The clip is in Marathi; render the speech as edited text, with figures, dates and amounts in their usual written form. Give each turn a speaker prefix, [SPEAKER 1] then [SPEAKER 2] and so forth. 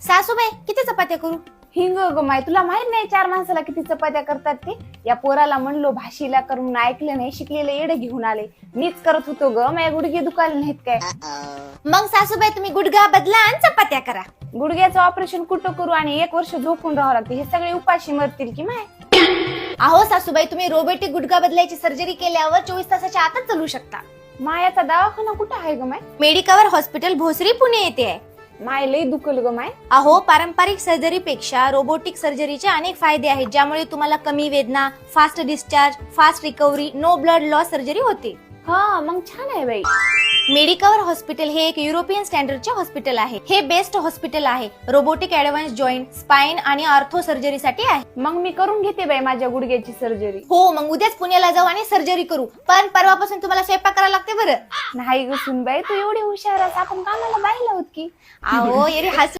[SPEAKER 1] सासूबाई किती चपात्या करू?
[SPEAKER 2] हिंग ग माय, तुला माहित नाही 4 माणसाला किती चपात्या करतात ते? या पोराला म्हणलो भाषीला करून ऐकलं नाही, शिकलेले येडे घेऊन आले. मीच करत होतो ग, माझ्या गुडघे दुखायला नाहीत काय?
[SPEAKER 1] मग सासूबाई तुम्ही गुडघा बदला आणि चपात्या करा.
[SPEAKER 2] गुडघ्याचं ऑपरेशन कुठं करू आणि 1 वर्ष झोपून राहावं लागते? हे सगळे उपाशी मरतील की माय?
[SPEAKER 1] अहो सासूबाई, तुम्ही रोबोटिक गुडघा बदलायची सर्जरी केल्यावर 24 तासाच्या आतच चालू शकता.
[SPEAKER 2] मायाचा दवाखाना कुठं आहे ग माय?
[SPEAKER 1] मेडिकवर हॉस्पिटल भोसरी पुणे येथे आहे.
[SPEAKER 2] माय लई दुखल ग माय.
[SPEAKER 1] अहो, पारंपरिक सर्जरीपेक्षा रोबोटिक सर्जरीचे अनेक फायदे आहेत, ज्यामुळे तुम्हाला कमी वेदना, fast discharge, fast recovery, no blood loss surgery होते.
[SPEAKER 2] हा, मग छान आहे बाई.
[SPEAKER 1] मेडिकवर हॉस्पिटल हे एक युरोपियन स्टँडर्डचे हॉस्पिटल आहे. हे बेस्ट हॉस्पिटल आहे. रोबोटिक ऍडव्हान्स जॉईंट, स्पाइन आणि ऑर्थो सर्जरीसाठी आहे.
[SPEAKER 2] मग मी करून घेते बाई माझ्या गुडघ्याची सर्जरी.
[SPEAKER 1] हो, मग उद्याच पुण्याला जाऊ आणि सर्जरी करू. पण परवापासून तुम्हाला स्वयंपाक करायला लागते बरं.
[SPEAKER 2] नाही ग सुनबाई, तू एवढी हुशार आहेस, आपण कामाला बाई लावत की.
[SPEAKER 1] अहो, येरी हसू